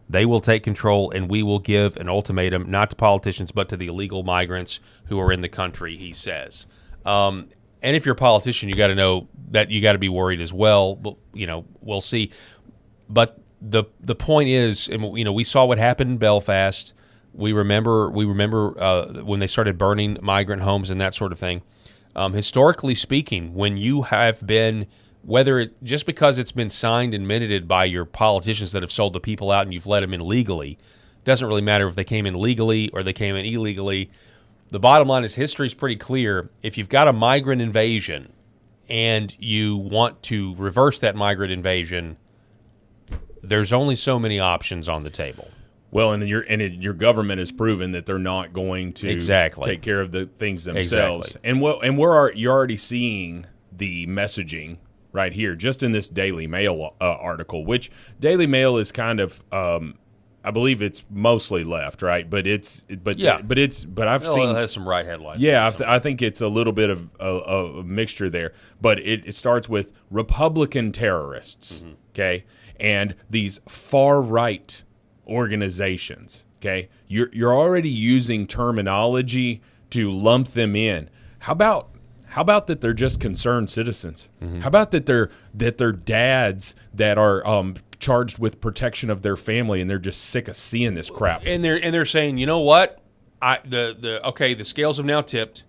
They will take control, and we will give an ultimatum, not to politicians, but to the illegal migrants who are in the country, he says. And if you're a politician, you got to know that you got to be worried as well. But, we'll see. But the point is, we saw what happened in Belfast. We remember when they started burning migrant homes and that sort of thing. Historically speaking, when you have been just because it's been signed and minuted by your politicians that have sold the people out and you've let them in legally, doesn't really matter if they came in legally or they came in illegally. The bottom line is history is pretty clear. If you've got a migrant invasion and you want to reverse that migrant invasion, there's only so many options on the table. Well, and your government has proven that they're not going to take care of the things themselves. Exactly. And you're already seeing the messaging right here, just in this Daily Mail article, which Daily Mail is kind of, I believe it's mostly left, right? But I've seen it has some right headlines. Yeah, I think it's a little bit of a mixture there. But it starts with Republican terrorists, okay, and these far right organizations. Okay, you're already using terminology to lump them in. How about that they're just concerned citizens? How about that they're dads that are charged with protection of their family and they're just sick of seeing this crap? And they're saying, you know what? The scales have now tipped.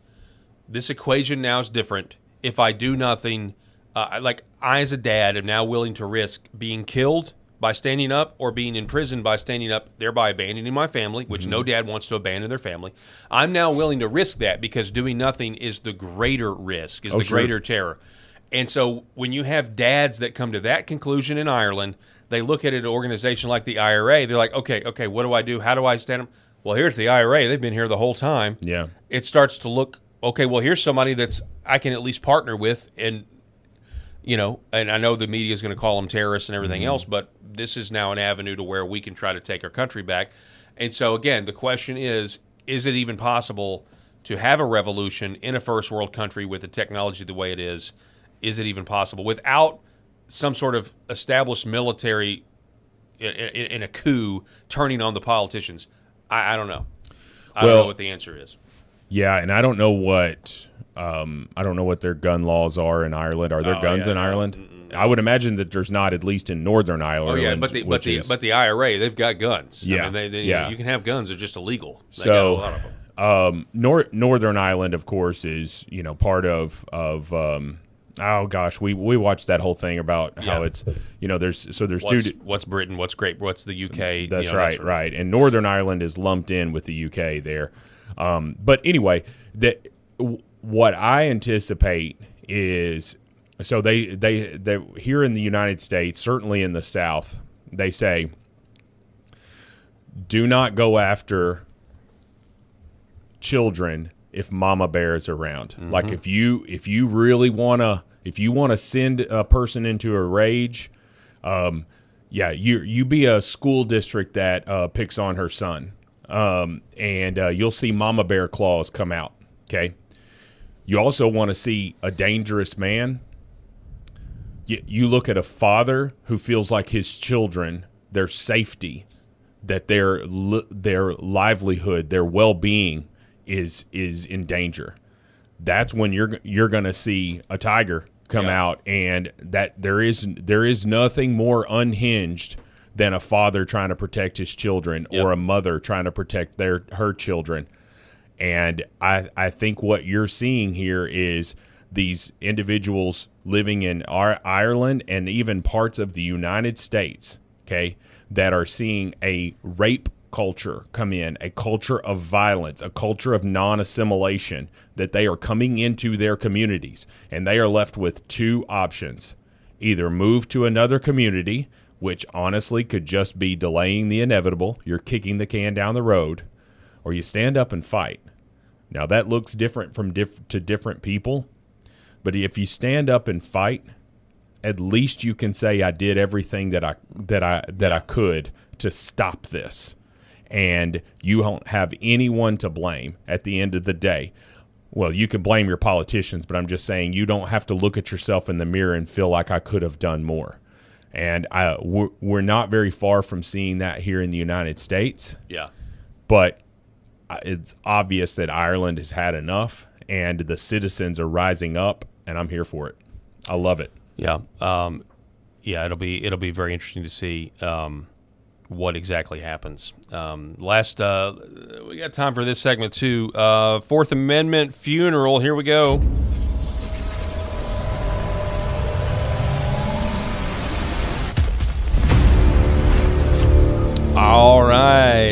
This equation now is different. If I do nothing, I as a dad am now willing to risk being killed by standing up or being imprisoned by standing up, thereby abandoning my family, which no dad wants to abandon their family. I'm now willing to risk that because doing nothing is the greater risk, greater terror. And so when you have dads that come to that conclusion in Ireland, they look at an organization like the IRA. They're like, okay, what do I do? How do I stand up? Well, here's the IRA. They've been here the whole time. Yeah. It starts to look, okay, well, here's somebody that's I can at least partner with and I know the media is going to call them terrorists and everything else, but this is now an avenue to where we can try to take our country back. And so, again, the question is it even possible to have a revolution in a first world country with the technology the way it is? Is it even possible without some sort of established military in a coup turning on the politicians? I don't know. I don't know what the answer is. Yeah, and I don't know what their gun laws are in Ireland. Are there guns in Ireland? I would imagine that there's not, at least in Northern Ireland. Oh yeah, but the IRA, they've got guns. Yeah, I mean, you can have guns; they're just illegal. They so got a lot of them. Northern Ireland, of course, is part of oh gosh, we watched that whole thing about how it's there's what's Britain, what's what's the UK. That's right. And Northern Ireland is lumped in with the UK there. But anyway, what I anticipate is, so they here in the United States, certainly in the South, they say, do not go after children if Mama Bear is around. Like if you really wanna send a person into a rage, you be a school district that picks on her son. And you'll see Mama Bear claws come out, okay? You also want to see a dangerous man. You look at a father who feels like his children, their safety, that their livelihood, their well-being is in danger. That's when you're going to see a tiger come out, and that there is nothing more unhinged than a father trying to protect his children or a mother trying to protect her children. And I think what you're seeing here is these individuals living in Ireland and even parts of the United States, okay, that are seeing a rape culture come in, a culture of violence, a culture of non-assimilation, that they are coming into their communities, and they are left with two options. Either move to another community, which honestly could just be delaying the inevitable. You're kicking the can down the road, or you stand up and fight. Now that looks different to different people, but if you stand up and fight, at least you can say I did everything that I could to stop this, and you won't have anyone to blame at the end of the day. Well, you can blame your politicians, but I'm just saying you don't have to look at yourself in the mirror and feel like I could have done more. And we're not very far from seeing that here in the United States. Yeah. But it's obvious that Ireland has had enough, and the citizens are rising up, and I'm here for it. I love it. Yeah. It'll be very interesting to see what exactly happens. We got time for this segment too. Fourth Amendment funeral. Here we go.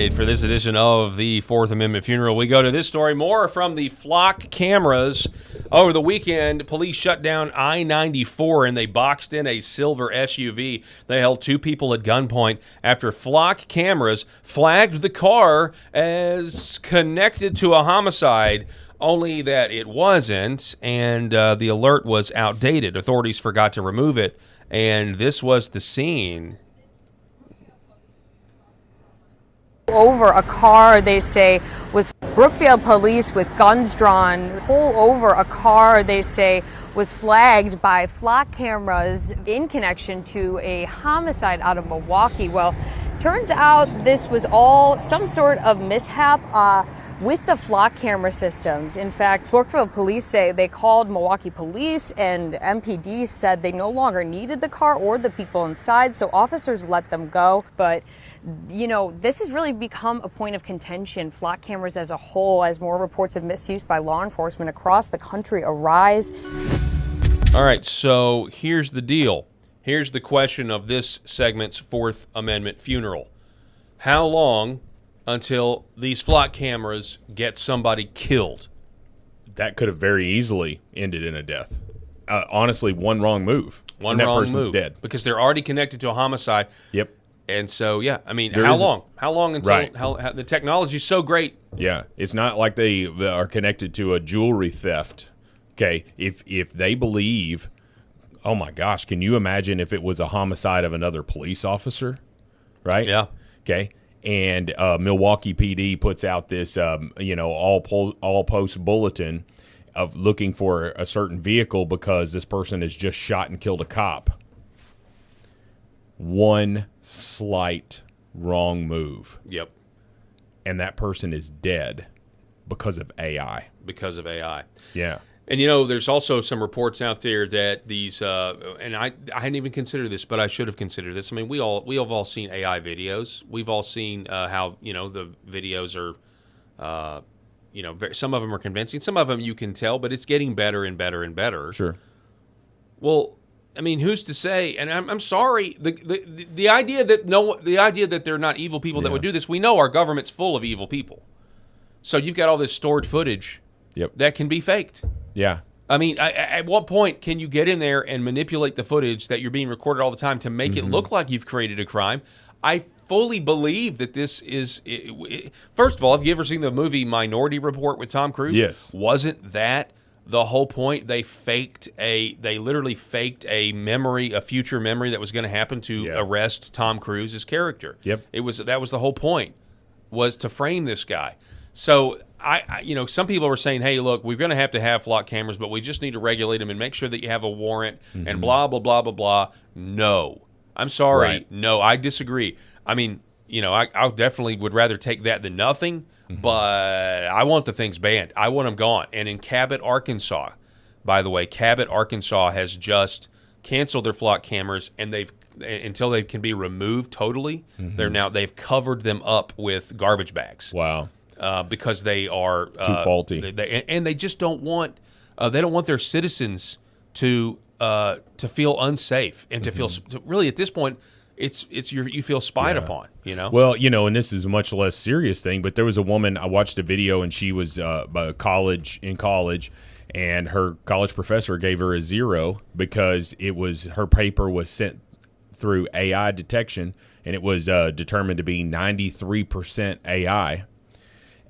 right, for this edition of the Fourth Amendment Funeral, we go to this story. More from the flock cameras. Over the weekend, police shut down I-94 and they boxed in a silver SUV. They held 2 people at gunpoint after flock cameras flagged the car as connected to a homicide, only that it wasn't, and the alert was outdated. Authorities forgot to remove it, and this was the scene. Over a car, they say, was Brookfield police with guns drawn. Pull over a car, they say, was flagged by flock cameras in connection to a homicide out of Milwaukee. Well, turns out this was all some sort of mishap with the flock camera systems. In fact, Brookfield police say they called Milwaukee police, and MPD said they no longer needed the car or the people inside, so officers let them go. But you know, this has really become a point of contention, flock cameras as a whole, as more reports of misuse by law enforcement across the country arise. All right, so here's the deal. Here's the question of this segment's Fourth Amendment funeral. How long until these flock cameras get somebody killed? That could have very easily ended in a death. Honestly, one wrong move. One wrong wrong person's move. Dead. Because they're already connected to a homicide. Yep. And so, yeah, I mean, There how is long? How long until right. how the technology's so great? Yeah, it's not like they are connected to a jewelry theft. Okay, if they believe, oh my gosh, can you imagine if it was a homicide of another police officer, right? Yeah. Okay, and Milwaukee PD puts out this, all post bulletin of looking for a certain vehicle because this person has just shot and killed a cop. One slight wrong move. Yep. And that person is dead because of AI. Because of AI. Yeah. And, you know, there's also some reports out there that these, and I hadn't even considered this, but I should have considered this. I mean, we have all seen AI videos. We've all seen how, you know, the videos are, some of them are convincing. Some of them you can tell, but it's getting better and better and better. Sure. Well, I mean, who's to say? And I'm sorry, the idea that they're not evil people that would do this. We know our government's full of evil people. So you've got all this stored footage that can be faked. Yeah. I mean, at what point can you get in there and manipulate the footage that you're being recorded all the time to make it look like you've created a crime? I fully believe that this is. First of all, have you ever seen the movie Minority Report with Tom Cruise? Yes. Wasn't that the whole point? They literally faked a future memory that was going to happen to arrest Tom Cruise's character. Yep. That was the whole point, was to frame this guy. So some people were saying, hey, look, we're going to have flock cameras, but we just need to regulate them and make sure that you have a warrant and blah, blah, blah, blah, blah. No. I'm sorry. Right. No, I disagree. I mean, I definitely would rather take that than nothing. But I want the things banned. I want them gone. And in Cabot, Arkansas, by the way, Cabot, Arkansas has just canceled their flock cameras, and until they can be removed totally, they've covered them up with garbage bags. Wow. Because they are too faulty. They just don't want their citizens to feel unsafe and to feel really at this point. You feel spied upon, you know? Well, and this is a much less serious thing, but there was a woman, I watched a video, and she was in college, and her college professor gave her a 0 because her paper was sent through AI detection, and it was determined to be 93% AI.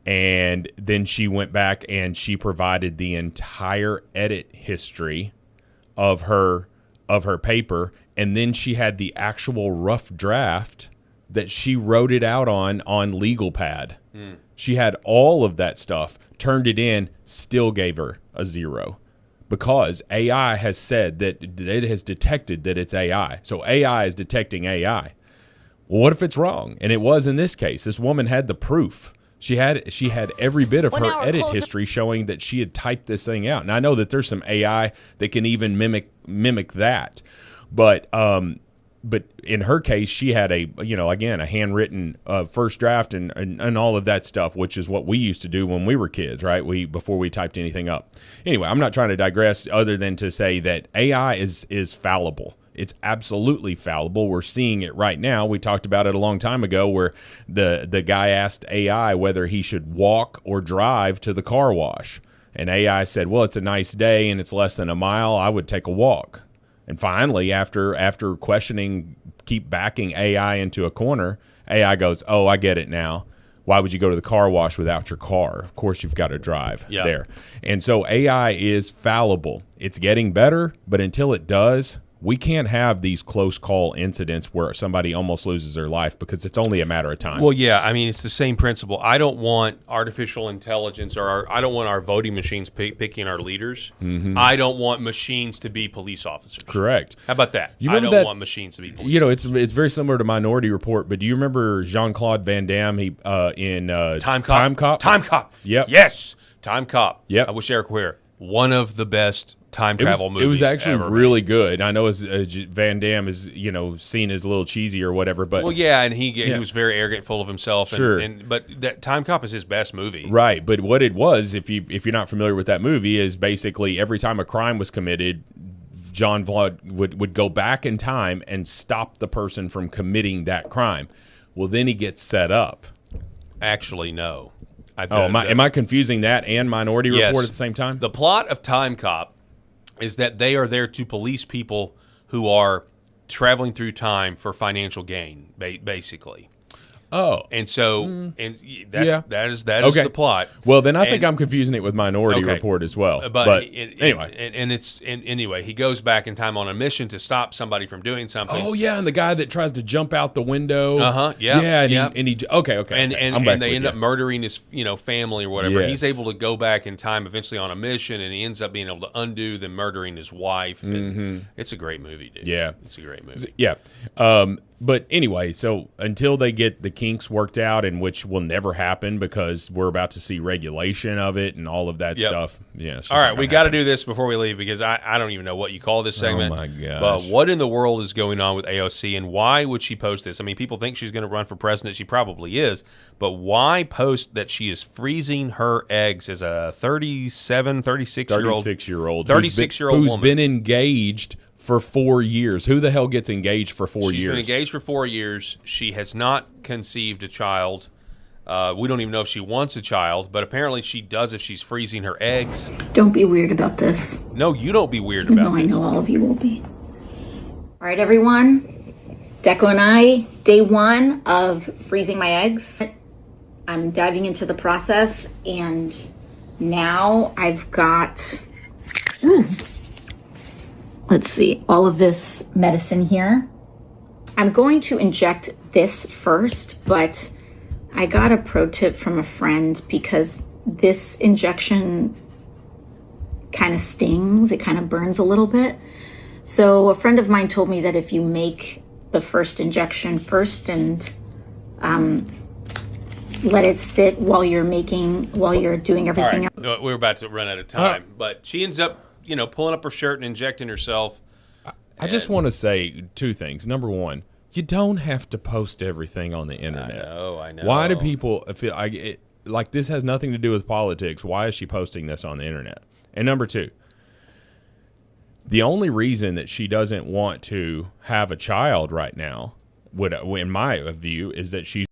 And then she went back and she provided the entire edit history of her paper, and then she had the actual rough draft that she wrote it out on legal pad. She had all of that stuff, turned it in, still gave her a 0 because AI has said that it has detected that it's AI. So AI is detecting AI. Well, what if it's wrong? And it was in this case. This woman had the proof. She had every bit of her edit history showing that she had typed this thing out. And I know that there's some AI that can even mimic that. But in her case, she had a handwritten first draft and all of that stuff, which is what we used to do when we were kids, right? Before we typed anything up. Anyway, I'm not trying to digress other than to say that AI is fallible. It's absolutely fallible. We're seeing it right now. We talked about it a long time ago where the guy asked AI whether he should walk or drive to the car wash. And AI said, well, it's a nice day and it's less than a mile. I would take a walk. And finally, after questioning, keep backing AI into a corner, AI goes, oh, I get it now. Why would you go to the car wash without your car? Of course, you've got to drive there. And so AI is fallible. It's getting better, but until it does, we can't have these close call incidents where somebody almost loses their life because it's only a matter of time. Well, yeah, I mean, it's the same principle. I don't want artificial intelligence or I don't want our voting machines picking our leaders. Mm-hmm. I don't want machines to be police officers. Correct. How about that? I don't want machines to be police officers. It's very similar to Minority Report, but do you remember Jean-Claude Van Damme in Time Cop? Time Cop. Yep. Yes. Time Cop. Yep. I wish Eric were here. One of the best time travel movies. It was actually ever really made. good. I know as Van Damme is seen as a little cheesy or whatever, but and he was very arrogant, full of himself. Sure, but that Time Cop is his best movie, right? But what it was, if you're not familiar with that movie, is basically every time a crime was committed, John Vlad would go back in time and stop the person from committing that crime. Well, then he gets set up. Actually, no. Am I confusing that and Minority Report at the same time? The plot of Time Cop is that they are there to police people who are traveling through time for financial gain, basically. Oh, and so that is the plot. Well, then I think I'm confusing it with Minority Report as well. But anyway, he goes back in time on a mission to stop somebody from doing something. Oh yeah, and the guy that tries to jump out the window. Yeah. And he and they end up murdering his family or whatever. Yes. He's able to go back in time eventually on a mission, and he ends up being able to undo them murdering his wife. And it's a great movie, dude. Yeah, it's a great movie. Yeah. But anyway, so until they get the kinks worked out, and which will never happen because we're about to see regulation of it and all of that stuff. Yeah. All right, we got to do this before we leave because I don't even know what you call this segment. Oh my gosh. But what in the world is going on with AOC, and why would she post this? I mean, people think she's going to run for president. She probably is. But why post that she is freezing her eggs as a 36-year-old woman who's been engaged for 4 years? Who the hell gets engaged for 4 years? She's been engaged for 4 years. She has not conceived a child. We don't even know if she wants a child, but apparently she does if she's freezing her eggs. Don't be weird about this. No, you don't be weird about this. No, I know all of you will be. All right, everyone. Deco and I, day one of freezing my eggs. I'm diving into the process, and now I've got... let's see, all of this medicine here. I'm going to inject this first, but I got a pro tip from a friend because this injection kind of stings. It kind of burns a little bit. So a friend of mine told me that if you make the first injection first and let it sit while you're doing everything else. We're about to run out of time, but she ends up pulling up her shirt and injecting herself. I just want to say two things. Number one, you don't have to post everything on the internet. I know. Why do people feel like this has nothing to do with politics? Why is she posting this on the internet? And number two, the only reason that she doesn't want to have a child right now, in my view, is that she's